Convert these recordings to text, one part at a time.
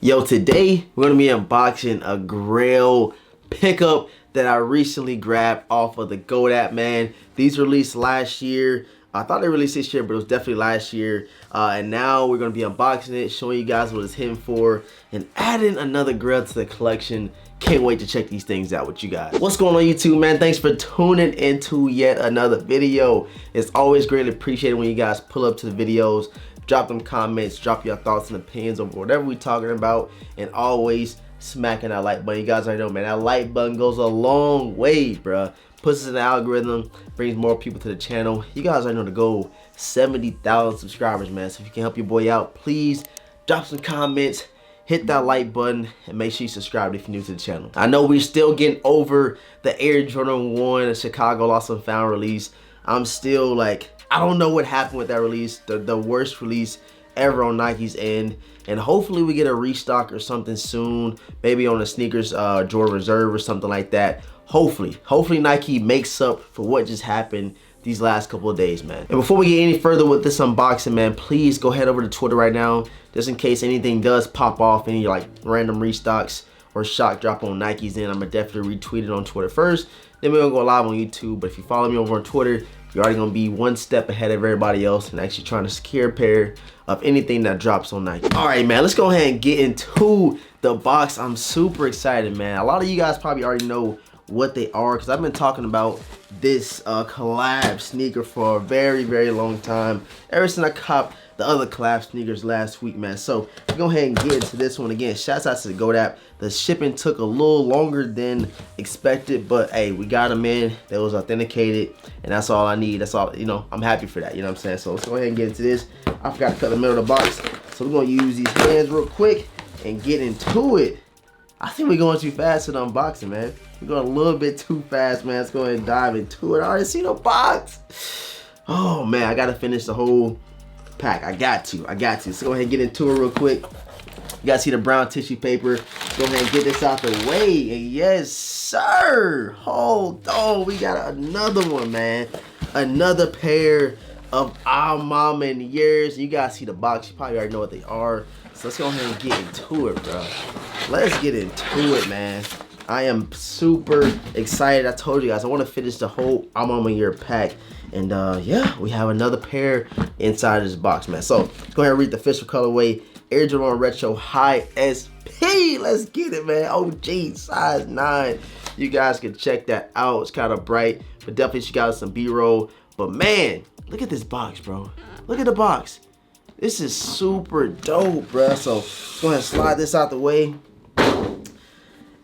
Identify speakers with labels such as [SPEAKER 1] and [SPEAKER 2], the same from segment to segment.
[SPEAKER 1] Yo, today we're gonna be unboxing a Grail pickup that I recently grabbed off of the GOAT app, man. These released last year. I thought they released this year, but it was definitely last year. And now we're gonna be unboxing it, showing you guys what it's hitting for, and adding another Grail to the collection. Can't wait to check these things out with you guys. What's going on, YouTube, man? Thanks for tuning into yet another video. It's always greatly appreciated when you guys pull up to the videos. Drop them comments, drop your thoughts and opinions over whatever we're talking about, and always smacking that like button. You guys already know, man, that like button goes a long way, bruh. Puts us in the algorithm, brings more people to the channel. You guys already know the goal, 70,000 subscribers, man. So if you can help your boy out, please drop some comments, hit that like button, and make sure you subscribe if you're new to the channel. I know we're still getting over the Air Jordan 1 Chicago Lost and Found release. I'm still like, I don't know what happened with that release, the worst release ever on Nike's end. And hopefully we get a restock or something soon, maybe on the sneakers Jordan Reserve or something like that. Hopefully Nike makes up for what just happened these last couple of days, man. And before we get any further with this unboxing, man, please go head over to Twitter right now, just in case anything does pop off, any like random restocks or shock drop on Nike's end. I'm gonna definitely retweet it on Twitter first, then we're gonna go live on YouTube. But if you follow me over on Twitter, you're already gonna be one step ahead of everybody else and actually trying to secure a pair of anything that drops on Nike. All right, man, let's go ahead and get into the box. I'm super excited, man. A lot of you guys probably already know what they are, because I've been talking about this collab sneaker for a very, very long time, ever since I copped the other collab sneakers last week, man. So go ahead and get into this one. Again, shouts out to the GOAT app. The shipping took a little longer than expected, but hey, we got them in. They was authenticated, and that's all I need. That's all, you know, I'm happy for that, you know what I'm saying? So let's go ahead and get into this. I forgot to cut the middle of the box, so we're gonna use these hands real quick and get into it. I think we're going too fast with the unboxing, man. We're going a little bit too fast, man. Let's go ahead and dive into it. I already seen the box. Oh man, I gotta finish the whole pack. I got to. So go ahead and get into it real quick. You guys see the brown tissue paper. Go ahead and get this out the way. And yes, sir. Hold on. We got another one, man. Another pair of MANIEREs. You guys see the box. You probably already know what they are. So let's go ahead and get into it, bro. Let's get into it, man. I am super excited. I told you guys I want to finish the whole MANIERE pack. And yeah, we have another pair inside this box, man. So go ahead and read the official colorway. Air Jordan Retro High SP. Let's get it, man. OG size 9. You guys can check that out. It's kind of bright, but definitely she got some B-roll. But man, look at this box, bro. Look at the box. This is super dope, bro. So go ahead and slide this out the way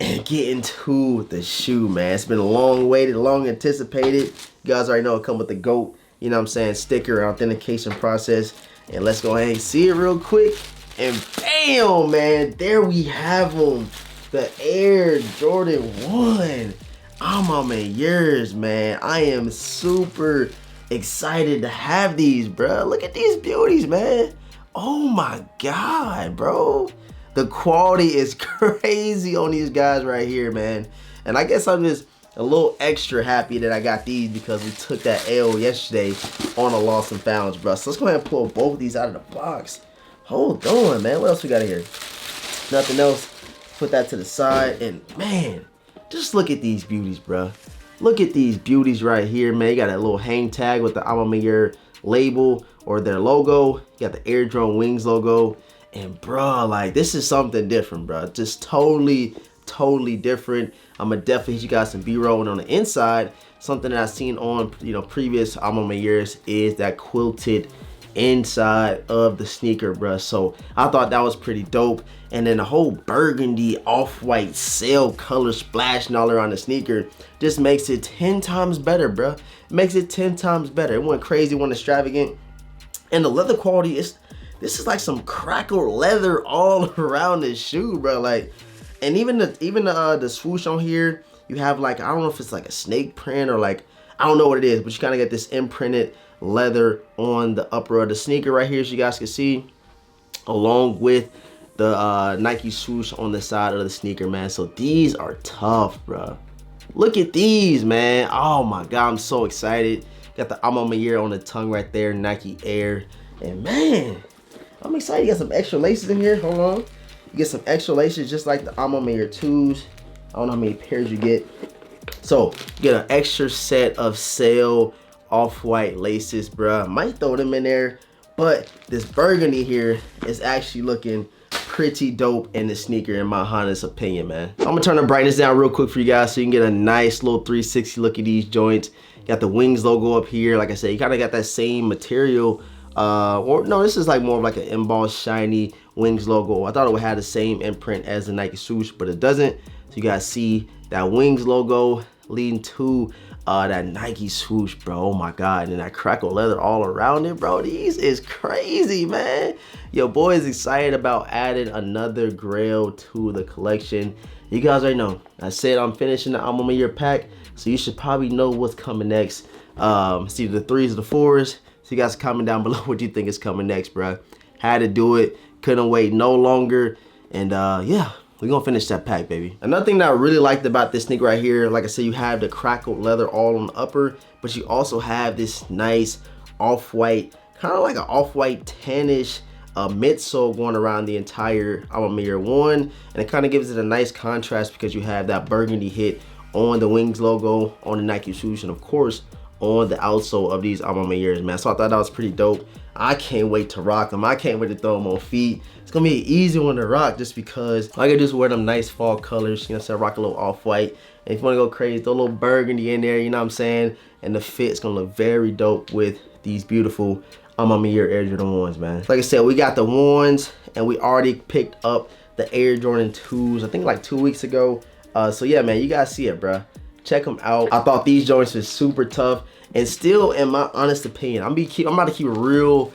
[SPEAKER 1] and get into the shoe, man. It's been long waited, long anticipated. You guys already know it come with the GOAT, you know what I'm saying, sticker and authentication process. And let's go ahead and see it real quick. And bam, man, there we have them. The Air Jordan 1. MANIEREs, man. I am super excited to have these, bro. Look at these beauties, man. Oh my God, bro. The quality is crazy on these guys right here, man. And I guess I'm just a little extra happy that I got these because we took that L yesterday on a Lost and Founds, bro. So let's go ahead and pull both of these out of the box. Hold on, man. What else we got here? Nothing else. Put that to the side. And man, just look at these beauties, bro. Look at these beauties right here, man. You got that little hang tag with the MANIERE label or their logo. You got the Air Jordan Wings logo. And bro, like, this is something different, bro. Just totally different. I'm gonna definitely hit you guys some B-roll. And on the inside, something that I've seen on, you know, previous MANIEREs is that quilted inside of the sneaker, bro. So I thought that was pretty dope. And then the whole burgundy off-white sail color splashing all around the sneaker just makes it 10 times better, bro. It makes it 10 times better. It went crazy, it went extravagant. And the leather quality is, this is like some crackle leather all around this shoe, bro. Like, and even the swoosh on here, you have like, I don't know if it's like a snake print or like, I don't know what it is, but you kind of get this imprinted leather on the upper of the sneaker right here, as you guys can see, along with the Nike swoosh on the side of the sneaker, man. So these are tough, bro. Look at these, man. Oh my God, I'm so excited. Got the MANIERE on the tongue right there, Nike Air. And man, I'm excited. You got some extra laces in here. Hold on. You You get some extra laces just like the MANIERE 2s. I don't know how many pairs you get. So you get an extra set of sail off-white laces, bruh. Might throw them in there, but this burgundy here is actually looking pretty dope in the sneaker, in my honest opinion, man. I'm gonna turn the brightness down real quick for you guys so you can get a nice little 360 look at these joints. Got the wings logo up here. Like I said, you kind of got that same material. Or no, this is like more of like an embossed shiny wings logo. I thought it would have the same imprint as the Nike swoosh, but it doesn't. So you guys see that wings logo leading to that Nike swoosh, bro. Oh my God. And that crackle leather all around it, bro. These is crazy, man. Your boy is excited about adding another grail to the collection. You guys already know. I said I'm finishing the MANIERE pack, so you should probably know what's coming next. It's either the 3s or the 4s. So you guys comment down below what you think is coming next, bro. Had to do it. Couldn't wait no longer. And yeah, we're gonna finish that pack, baby. Another thing that I really liked about this sneaker right here, like I said, you have the crackled leather all on the upper, but you also have this nice off-white, kind of like an off-white tannish midsole going around the entire MANIERE 1. And it kind of gives it a nice contrast because you have that burgundy hit on the wings logo, on the Nike swoosh, and of course, on the outsole of these MANIEREs, man. So I thought that was pretty dope. I can't wait to rock them. I can't wait to throw them on feet. It's gonna be an easy one to rock just because all I gotta do is wear them nice fall colors. You know what I'm saying? Rock a little off-white. And if you wanna go crazy, throw a little burgundy in there, you know what I'm saying? And the fit's gonna look very dope with these beautiful MANIERE Air Jordan 1s, man. Like I said, we got the 1s and we already picked up the Air Jordan 2s, I think like 2 weeks ago. So yeah, man, you guys see it, bruh. Check them out. I thought these joints were super tough, and still, in my honest opinion, I'm about to keep it real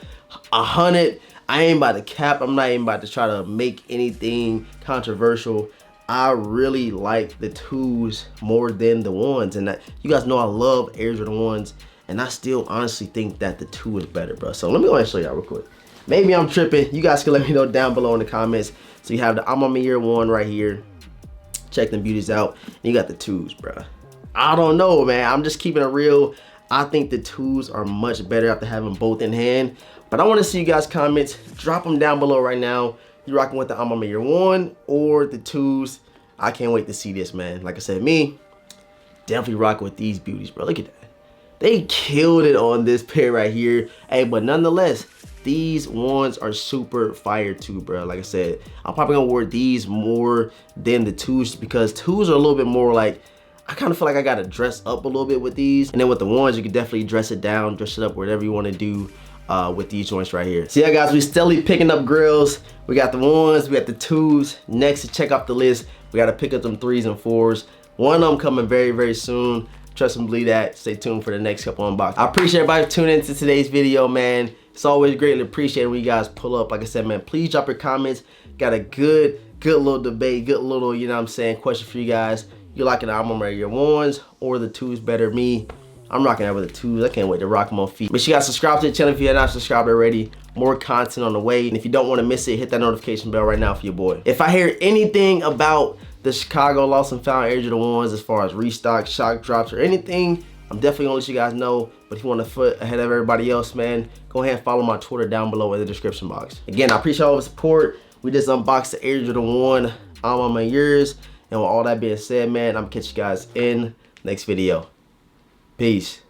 [SPEAKER 1] 100. I ain't about to cap. I'm not even about to try to make anything controversial. I really like the 2s more than the 1s, and you guys know I love Air Jordan 1s, and I still honestly think that the 2 is better, bro. So let me go ahead and show y'all real quick. Maybe I'm tripping. You guys can let me know down below in the comments. So you have the MANIERE 1 right here. Check them beauties out. And you got the 2s, bro. I don't know, man. I'm just keeping it real. I think the 2s are much better after having both in hand. But I want to see you guys' comments. Drop them down below right now. You rocking with the MANIERE 1 or the 2s? I can't wait to see this, man. Like I said, me, definitely rocking with these beauties, bro. Look at that. They killed it on this pair right here. Hey, but nonetheless, these 1s are super fire too, bro. Like I said, I'm probably gonna wear these more than the 2s because 2s are a little bit more like, I kind of feel like I gotta dress up a little bit with these. And then with the 1s, you can definitely dress it down, dress it up, whatever you want to do with these joints right here. So yeah, guys, we steadily picking up grills. We got the 1s, we got the 2s. Next, to check off the list, we gotta pick up them 3s and 4s. One of them coming very, very soon. Trust and believe that. Stay tuned for the next couple unboxings. I appreciate everybody tuning into today's video, man. It's always greatly appreciated when you guys pull up. Like I said, man, please drop your comments. Got a good little debate, good little, you know what I'm saying, question for you guys. You liking the MANIERE 1s or the 2s better? Me, I'm rocking out with the 2s. I can't wait to rock them on feet. Make sure you guys subscribe to the channel if you have not subscribed already. More content on the way. And if you don't want to miss it, hit that notification bell right now for your boy. If I hear anything about the Chicago Lost and Found Air Jordan 1s as far as restock, shock drops, or anything, I'm definitely gonna let you guys know. But if you want to foot ahead of everybody else, man, go ahead and follow my Twitter down below in the description box. Again, I appreciate all the support. We just unboxed the Air Jordan 1 MANIEREs. And with all that being said, man, I'm gonna catch you guys in next video. Peace.